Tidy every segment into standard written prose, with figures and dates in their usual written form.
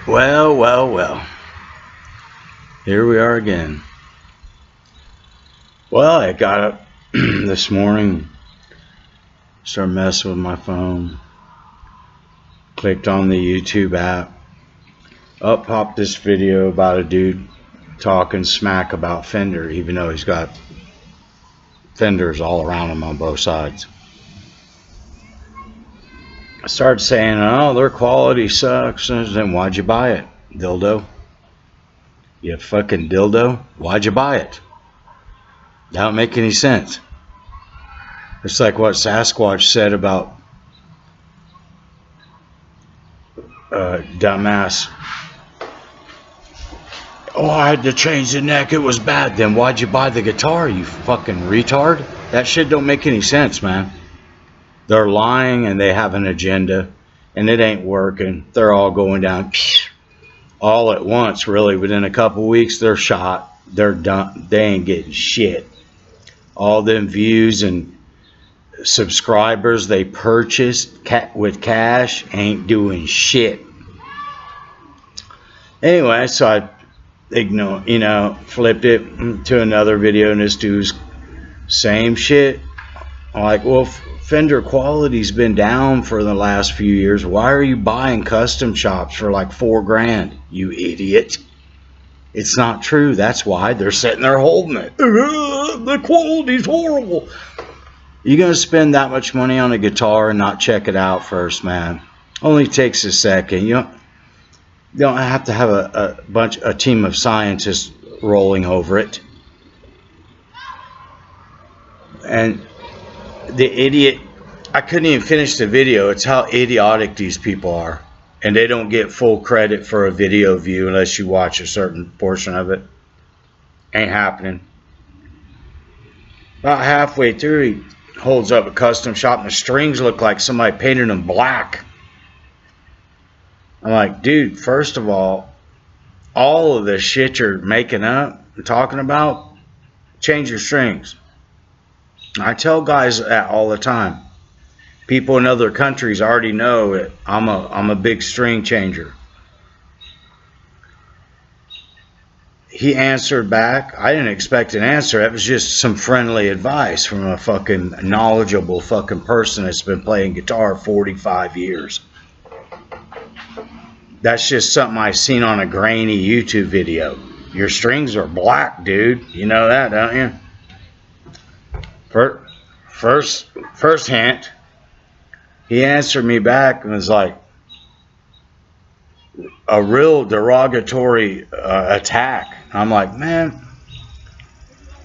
Well, well, well. Here we are again. Well, I got up this morning, started messing with my phone, clicked on the YouTube app. Up popped this video about a dude talking smack about Fender, even though he's got Fenders all around him on both sides. I started saying, oh, their quality sucks. Then why'd you buy it, dildo? You fucking dildo? Why'd you buy it? That don't make any sense. It's like what Sasquatch said about dumbass. Oh, I had to change the neck. It was bad. Then why'd you buy the guitar, you fucking retard? That shit don't make any sense, man. They're lying and they have an agenda and it ain't working. They're all going down all at once, really. Within a couple weeks, they're shot. They're done. They ain't getting shit. All them views and subscribers they purchased with cash ain't doing shit. Anyway, so I flipped it to another video, and this dude's same shit. I'm like, well, Fender quality's been down for the last few years. Why are you buying custom shops for like $4,000, you idiot? It's not true. That's why they're sitting there holding it. The quality's horrible. You gonna spend that much money on a guitar and not check it out first, man? Only takes a second. You don't have to have a team of scientists rolling over it. And the idiot, I couldn't even finish the video. It's how idiotic these people are. And they don't get full credit for a video view unless you watch a certain portion of it. Ain't happening. About halfway through, he holds up a custom shop and the strings look like somebody painted them black. I'm like, dude, first of all of the shit you're making up and talking about, change your strings. I tell guys that all the time. People in other countries already know that I'm a big string changer. He answered back. I didn't expect an answer. That was just some friendly advice from a fucking knowledgeable fucking person that's been playing guitar 45 years. That's just something I seen on a grainy YouTube video. Your strings are black, dude. You know that, don't you? First hint. He answered me back and was like a real derogatory attack. I'm like, man,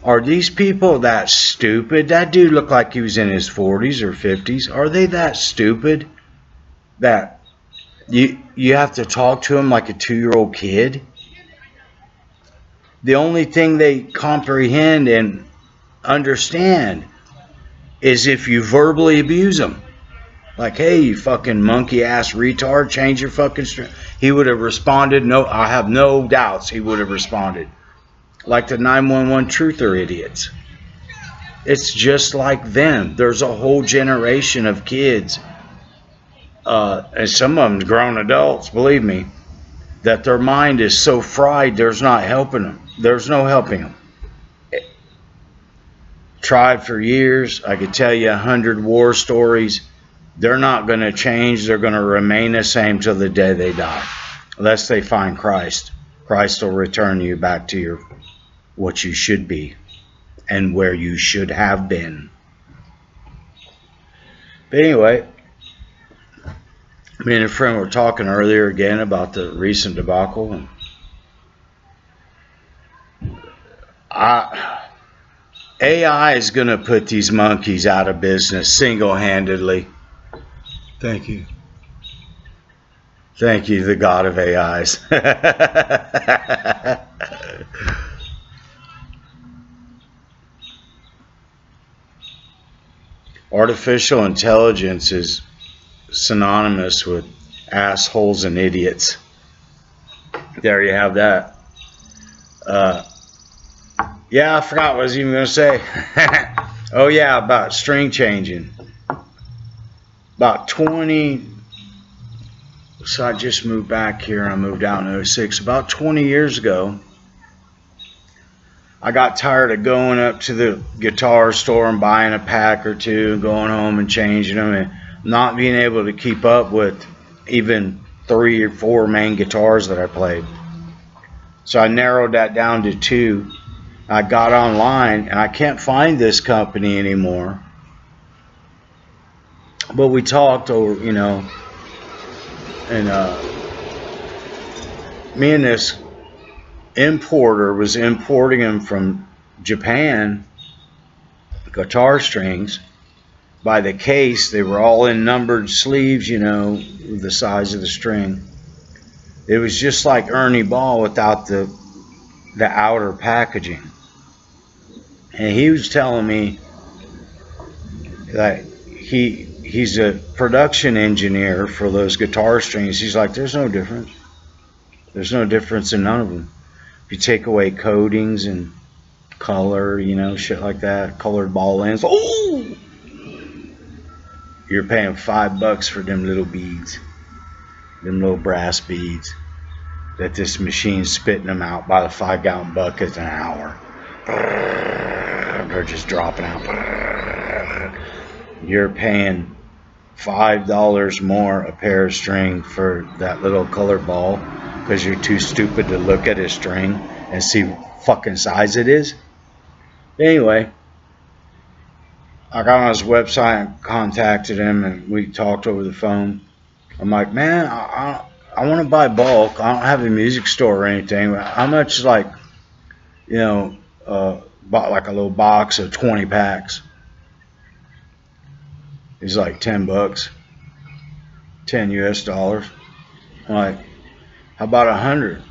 are these people that stupid? That dude looked like he was in his 40s or 50s. Are they that stupid that you have to talk to him like a 2-year-old kid? The only thing they comprehend and understand is if you verbally abuse them. Like, hey, you fucking monkey ass retard, change your fucking string. He would have responded. No, I have no doubts he would have responded. Like the 911 truther idiots. It's just like them. There's a whole generation of kids, and some of them grown adults, believe me, that their mind is so fried there's not helping them. There's no helping them. Tried for years. I could tell you 100 war stories. They're not going to change. They're going to remain the same till the day they die. Unless they find Christ. Christ will return you back to what you should be and where you should have been. But anyway, me and a friend were talking earlier again about the recent debacle. AI is going to put these monkeys out of business single-handedly. Thank you. Thank you, the God of AIs. Artificial intelligence is synonymous with assholes and idiots. There you have that. Yeah, I forgot what I was even going to say. Oh yeah, about string changing. About 20 So I just moved back here. I moved out in 06. About 20 years ago, I got tired of going up to the guitar store and buying a pack or two, going home and changing them, and not being able to keep up with even 3 or 4 main guitars that I played. So I narrowed that down to 2. I got online, and I can't find this company anymore. But we talked over, you know, and me and this importer was importing them from Japan, guitar strings, by the case. They were all in numbered sleeves, you know, the size of the string. It was just like Ernie Ball without the outer packaging. And he was telling me that he's a production engineer for those guitar strings. He's like, there's no difference. There's no difference in none of them. If you take away coatings and color, you know, shit like that, colored ball ends, oh, you're paying $5 for them little beads, them little brass beads that this machine's spitting them out by the 5-gallon buckets an hour. They're just dropping out. You're paying $5 more a pair of string for that little colored ball because you're too stupid to look at a string and see what fucking size it is. Anyway, I got on his website and contacted him, and we talked over the phone. I'm like, man, I want to buy bulk. I don't have a music store or anything. How much, like, you know, bought like a little box of 20 packs? He's like, $10, $10 US. I'm like, how about 100?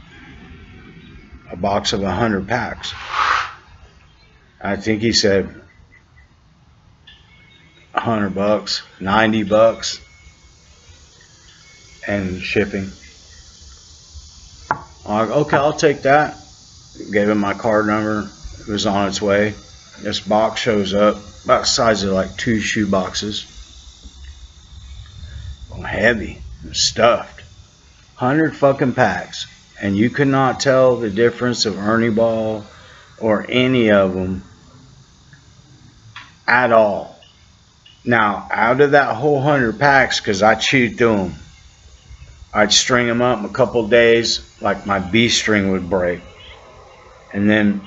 A box of 100 packs. I think he said $100, $90, and shipping. I'm like, okay, I'll take that. Gave him my card number. It was on its way. This box shows up about the size of like 2 shoe boxes. Heavy, stuffed. 100 fucking packs, and you could not tell the difference of Ernie Ball or any of them at all. Now, out of that whole 100 packs, because I chewed through them, I'd string them up in a couple days, like my B string would break, and then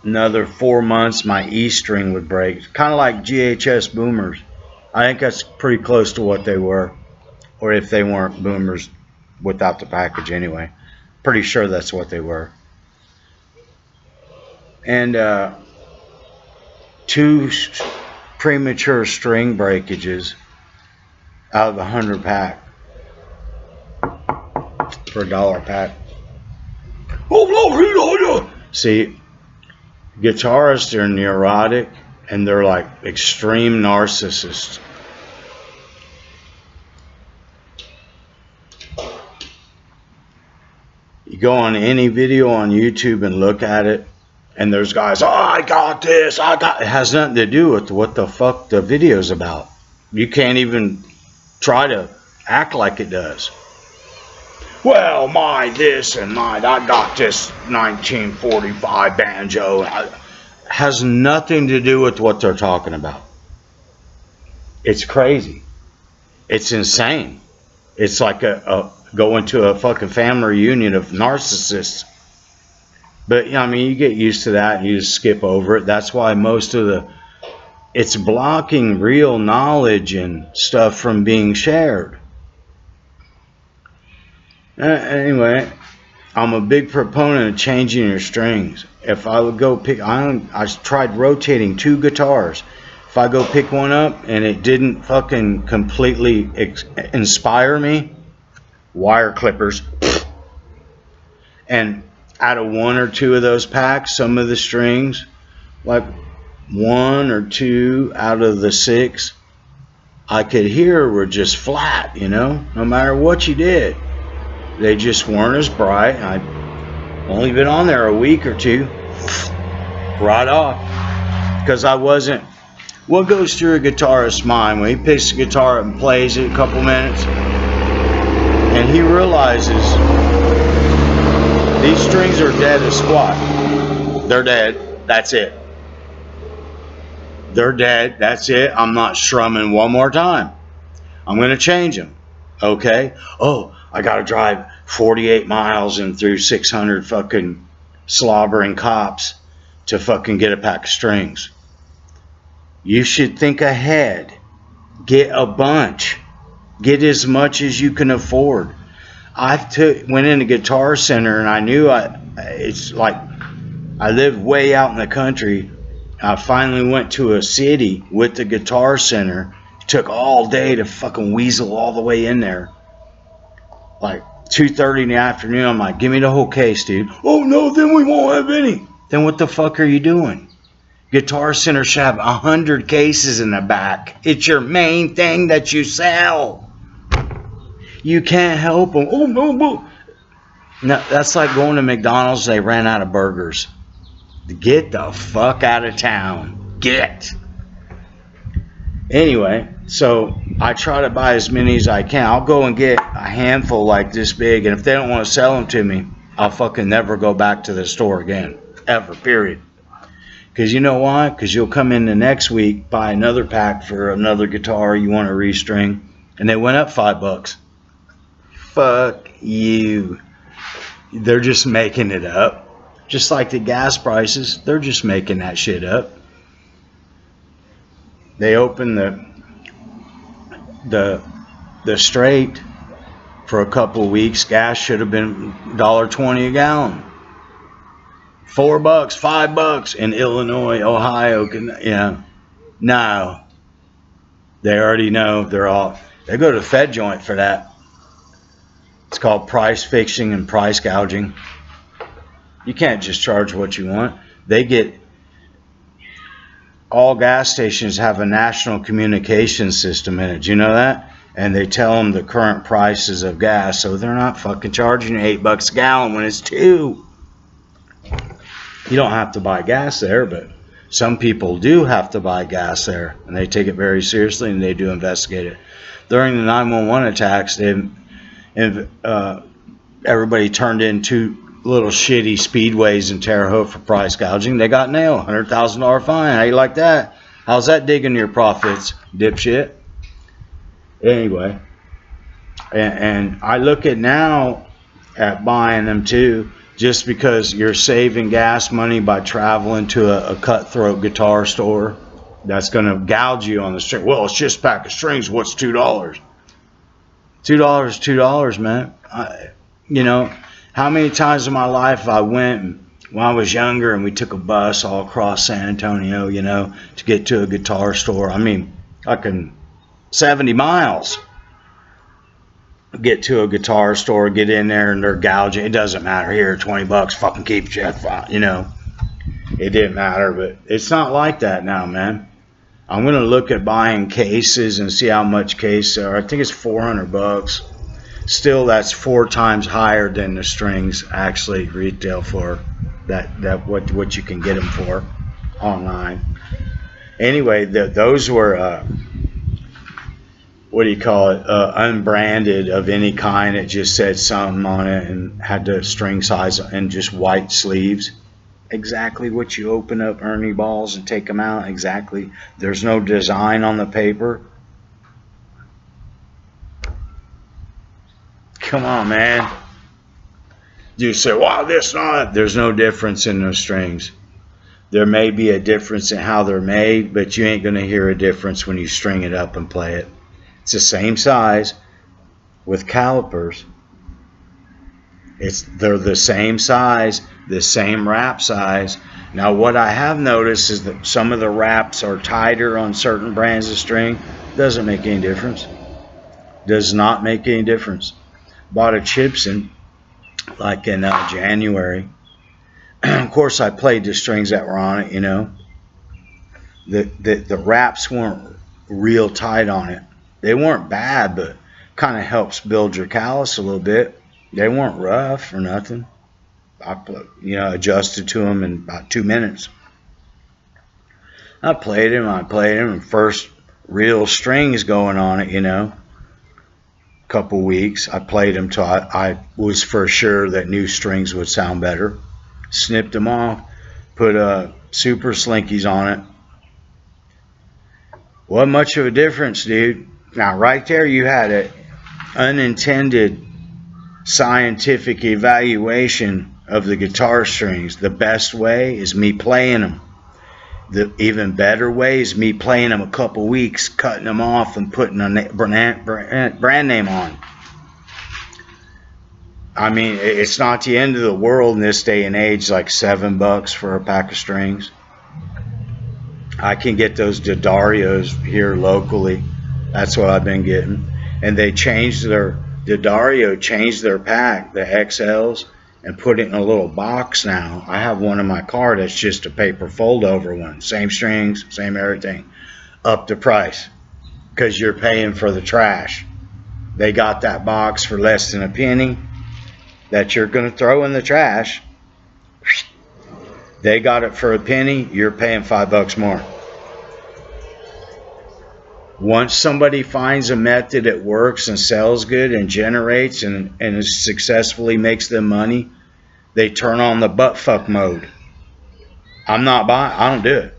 another 4 months my E string would break. Kind of like GHS boomers. I think that's pretty close to what they were, or if they weren't boomers without the package anyway. Pretty sure that's what they were. And 2 premature string breakages out of the 100 pack for $1 a pack. See, guitarists are neurotic, and they're like extreme narcissists. You go on any video on YouTube and look at it, and there's guys, oh, I got this, it has nothing to do with what the fuck the video's about. You can't even try to act like it does. Well, my this and my, I got this 1945 banjo. Has nothing to do with what they're talking about. It's crazy. It's insane. It's like going to a fucking family reunion of narcissists. But, I mean, you get used to that and you just skip over it. That's why most of it's blocking real knowledge and stuff from being shared. Anyway, I'm a big proponent of changing your strings. If I would go pick, I tried rotating 2 guitars. If I go pick one up and it didn't fucking completely inspire me, wire clippers. And out of 1 or 2 of those packs, some of the strings, like 1 or 2 out of the 6, I could hear were just flat, you know, no matter what you did. They just weren't as bright. I'd only been on there a week or 2. Right off. Because I wasn't. What goes through a guitarist's mind when he picks the guitar up and plays it a couple minutes? And he realizes these strings are dead as squat. They're dead. That's it. They're dead. That's it. I'm not strumming one more time. I'm going to change them. Okay? Oh, I got to drive 48 miles and through 600 fucking slobbering cops to fucking get a pack of strings. You should think ahead. Get a bunch. Get as much as you can afford. Went in a Guitar Center and I knew it's like I lived way out in the country. I finally went to a city with the Guitar Center. It took all day to fucking weasel all the way in there. Like 2:30 in the afternoon, I'm like, give me the whole case, dude. Oh no, then we won't have any. Then what the fuck are you doing? Guitar Center should have 100 cases in the back. It's your main thing that you sell. You can't help them. Oh no, no. No, that's like going to McDonald's. They ran out of burgers. Get the fuck out of town. Get. Anyway, so I try to buy as many as I can. I'll go and get a handful like this big, and if they don't want to sell them to me, I'll fucking never go back to the store again. Ever, period. Because you know why? Because you'll come in the next week, buy another pack for another guitar you want to restring, and they went up $5. Fuck you. They're just making it up. Just like the gas prices, they're just making that shit up. They opened the straight for a couple of weeks. Gas should have been $1.20 a gallon. $4, $5 in Illinois, Ohio. No. They already know they go to the Fed joint for that. It's called price fixing and price gouging. You can't just charge what you want. All gas stations have a national communication system in it. Do you know that? And they tell them the current prices of gas, so they're not fucking charging you $8 a gallon when it's $2. You don't have to buy gas there, but some people do have to buy gas there, and they take it very seriously, and they do investigate it. During the 911 attacks, everybody turned in 2 little shitty speedways in Terre Haute for price gouging. They got nailed. $100,000 fine. How you like that? How's that digging your profits, dipshit? Anyway, and I look at now at buying them too, just because you're saving gas money by traveling to a cutthroat guitar store that's going to gouge you on the string. Well, it's just a pack of strings. What's $2? $2 is $2, man. How many times in my life I went when I was younger and we took a bus all across San Antonio, to get to a guitar store. I mean, fucking 70 miles. Get to a guitar store, get in there, and they're gouging. It doesn't matter. Here, $20, fucking keep it, It didn't matter, but it's not like that now, man. I'm going to look at buying cases and see how much cases are. I think it's $400. Still, that's 4 times higher than the strings actually retail for. What you can get them for online. Anyway, those were unbranded of any kind. It just said something on it and had the string size and just white sleeves. Exactly what you open up Ernie balls and take them out. Exactly. There's no design on the paper. Come on, man. You say, wow, this not. There's no difference in those strings. There may be a difference in how they're made, but you ain't going to hear a difference when you string it up and play it. It's the same size with calipers. They're the same size, the same wrap size. Now, what I have noticed is that some of the wraps are tighter on certain brands of string. Doesn't make any difference. Does not make any difference. Bought a Chipson like in January. Of course, I played the strings that were on it, The wraps weren't real tight on it. They weren't bad, but kind of helps build your callus a little bit. They weren't rough or nothing. I adjusted to them in about 2 minutes. I played them, and first real strings going on it, couple weeks. I played them till I was for sure that new strings would sound better. Snipped them off, put super slinkies on it. Wasn't much of a difference, dude. Now, right there, you had an unintended scientific evaluation of the guitar strings. The best way is me playing them. The even better way is me playing them a couple weeks, cutting them off, and putting a brand name on. I mean, it's not the end of the world in this day and age, like $7 for a pack of strings. I can get those D'Adarios here locally. That's what I've been getting. And they changed D'Addario changed their pack, the XLs, and put it in a little box now. I have one in my car that's just a paper fold over one. Same strings, same everything. Up the price because you're paying for the trash. They got that box for less than a penny that you're going to throw in the trash. They got it for a penny, you're paying $5 more. Once somebody finds a method that works and sells good and generates and successfully makes them money, they turn on the butt fuck mode. I'm not buying, I don't do it.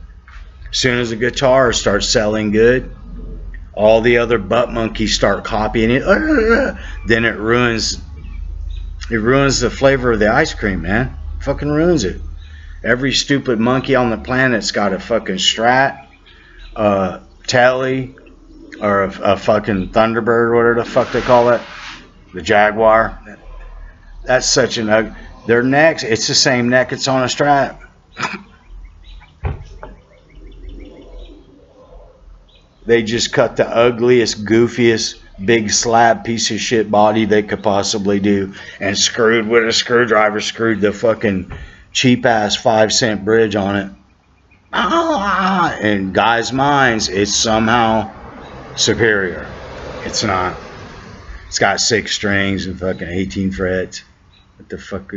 As soon as a guitar starts selling good, all the other butt monkeys start copying it. Then it ruins the flavor of the ice cream, man. Fucking ruins it. Every stupid monkey on the planet's got a fucking Strat, Telly, or a fucking Thunderbird, whatever the fuck they call it, the Jaguar. That's such an ugly. Their necks, it's the same neck it's on a Strat. They just cut the ugliest, goofiest, big slab piece of shit body they could possibly do, and screwed with a screwdriver, screwed the fucking cheap ass 5-cent bridge on it. In guys' minds, it's somehow superior. It's not. It's got 6 strings and fucking 18 frets. What the fuck?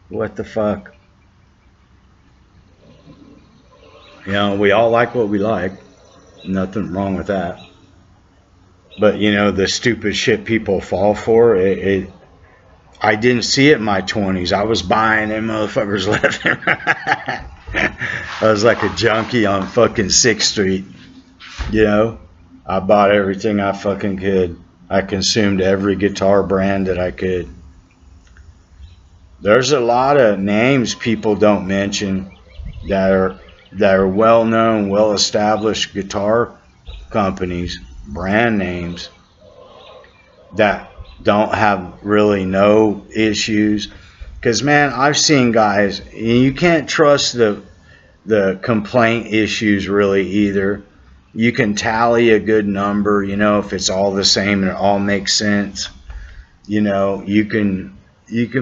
What the fuck? You know, we all like what we like. Nothing wrong with that. But you know, the stupid shit people fall for, I didn't see it in my 20s. I was buying them motherfuckers left and right. I was like a junkie on fucking 6th Street. You know, I bought everything I fucking could. I consumed every guitar brand that I could. There's a lot of names people don't mention that are well-known, well-established guitar companies, brand names, that don't have really no issues. Because, man, I've seen guys, you can't trust the complaint issues really either. You can tally a good number, you know, if it's all the same and it all makes sense. You know, you can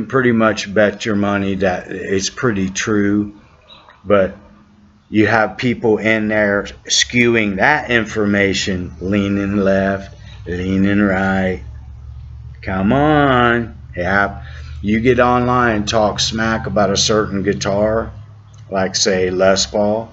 pretty much bet your money that it's pretty true. But you have people in there skewing that information, leaning left, leaning right. Come on. Yeah. You get online and talk smack about a certain guitar, like say Les Paul.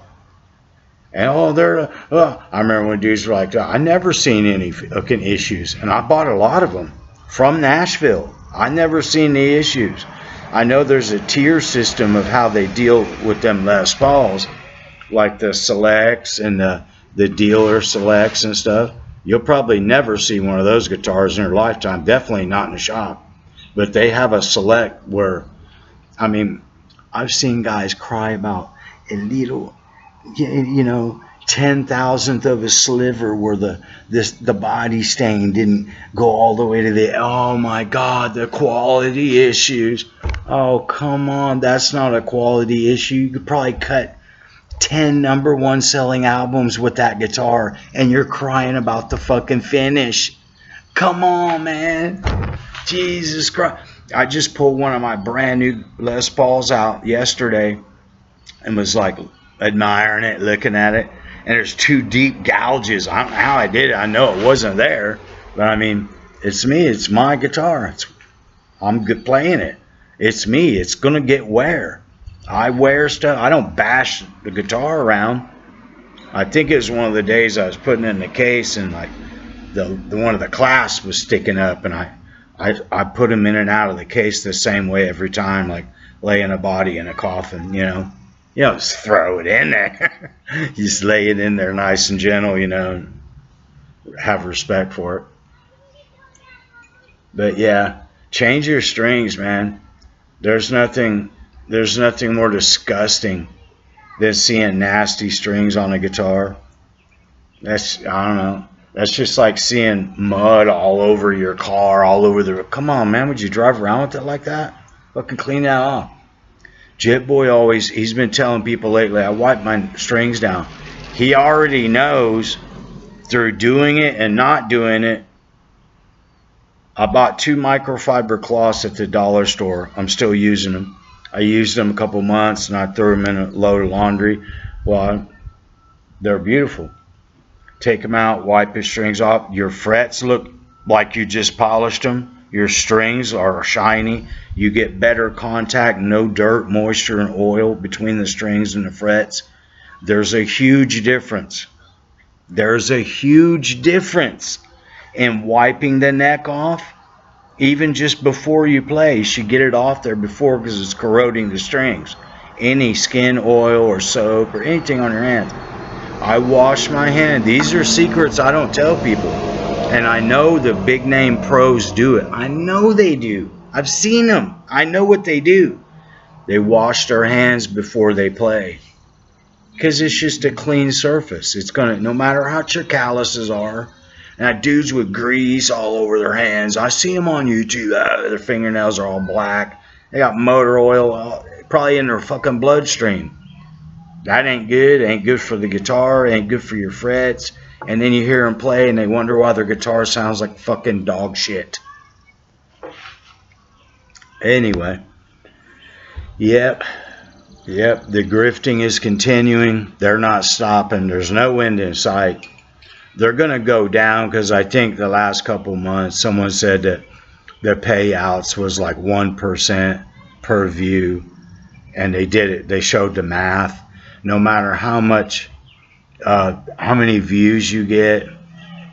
And I remember when dudes were like, I never seen any fucking issues. And I bought a lot of them from Nashville. I never seen the issues. I know there's a tier system of how they deal with them Les Pauls, like the selects and the dealer selects and stuff. You'll probably never see one of those guitars in your lifetime. Definitely not in the shop. But they have a select where, I mean, I've seen guys cry about a little, you know, 10,000th of a sliver where the body stain didn't go all the way to the, oh my God, the quality issues. Oh, come on, that's not a quality issue. You could probably cut 10 #1 selling albums with that guitar and you're crying about the fucking finish. Come on, man. Jesus Christ. I just pulled one of my brand new Les Pauls out yesterday and was like admiring it, looking at it, and there's 2 deep gouges. I don't know how I did it. I know it wasn't there, but I mean, it's me. It's my guitar. I'm good playing it. It's me. It's gonna get wear. I wear stuff. I don't bash the guitar around. I think it was one of the days I was putting it in the case and like the one of the clasps was sticking up, and I put them in and out of the case the same way every time, like laying a body in a coffin, you know. You don't just throw it in there. You just lay it in there nice and gentle, you know, and have respect for it. But yeah, change your strings, man. There's nothing more disgusting than seeing nasty strings on a guitar. I don't know. That's just like seeing mud all over your car, all over the. Come on, man. Would you drive around with it like that? Fucking clean that off. Jet Boy he's been telling people lately, I wipe my strings down. He already knows through doing it and not doing it. I bought 2 microfiber cloths at the dollar store. I'm still using them. I used them a couple months and I threw them in a load of laundry. Well, they're beautiful. Take them out, wipe your strings off. Your frets look like you just polished them. Your strings are shiny. You get better contact, no dirt, moisture, and oil between the strings and the frets. There's a huge difference. There's a huge difference in wiping the neck off. Even just before you play, you should get it off there before because it's corroding the strings. Any skin oil or soap or anything on your hands. I wash my hand. These are secrets I don't tell people. And I know the big name pros do it. I know they do. I've seen them. I know what they do. They wash their hands before they play. Because it's just a clean surface. It's going to, no matter how your calluses are. And dudes with grease all over their hands. I see them on YouTube. Their fingernails are all black. They got motor oil probably in their fucking bloodstream. That ain't good. Ain't good for the guitar. Ain't good for your frets. And then you hear them play and they wonder why their guitar sounds like fucking dog shit. Anyway. Yep. The grifting is continuing. They're not stopping. There's no end in sight. They're going to go down because I think the last couple months someone said that the payouts was like 1% per view. And they did it. They showed the math. No matter how many views you get,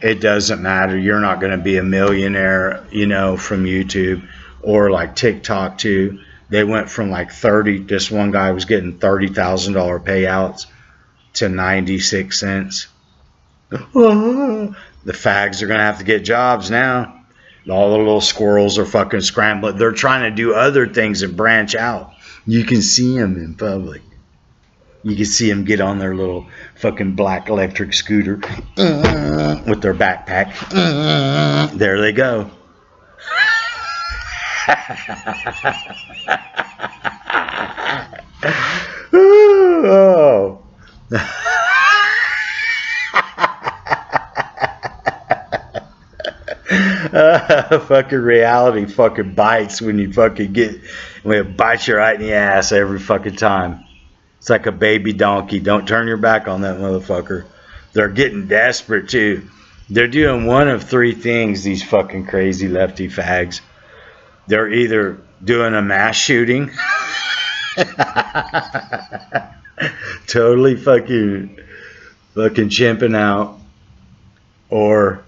it doesn't matter. You're not going to be a millionaire, you know, from YouTube or like TikTok too. They went from like 30. This one guy was getting $30,000 payouts to 96 cents. The fags are going to have to get jobs now. All the little squirrels are fucking scrambling. They're trying to do other things and branch out. You can see them in public. You can see them get on their little fucking black electric scooter with their backpack. There they go. Oh. Fucking reality fucking bites when it bites you right in the ass every fucking time. It's like a baby donkey. Don't turn your back on that motherfucker. They're getting desperate too. They're doing one of 3 things, these fucking crazy lefty fags. They're either doing a mass shooting. Totally fucking chimping out. Or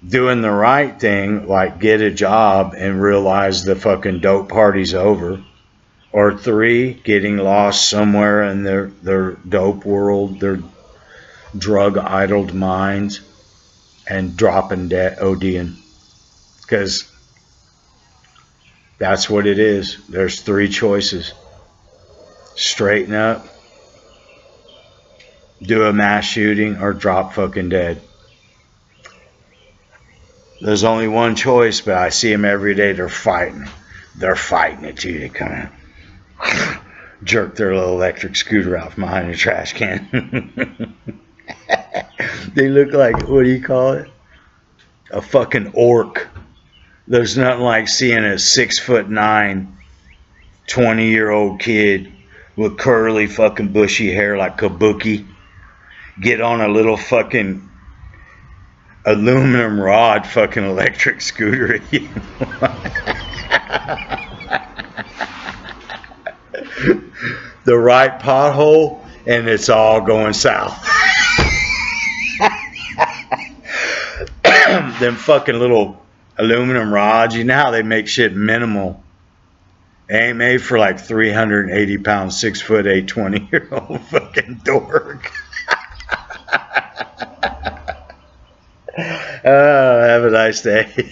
doing the right thing, like get a job and realize the fucking dope party's over. Or 3, getting lost somewhere in their dope world, their drug-idled minds, and dropping dead, ODing. Because that's what it is. There's 3 choices. Straighten up, do a mass shooting, or drop fucking dead. There's only one choice, but I see them every day. They're fighting. They're fighting it too. They come in. Jerk their little electric scooter out from behind the trash can. They look like, what do you call it? A fucking orc. There's nothing like seeing a 6'9", 20-year-old kid with curly fucking bushy hair like Kabuki get on a little fucking aluminum rod fucking electric scooter. The right pothole and it's all going south. them fucking little aluminum rods. You know how they make shit minimal. They ain't made for like 380 pound, 6 foot 8, 20-year-old fucking dork. Have a nice day.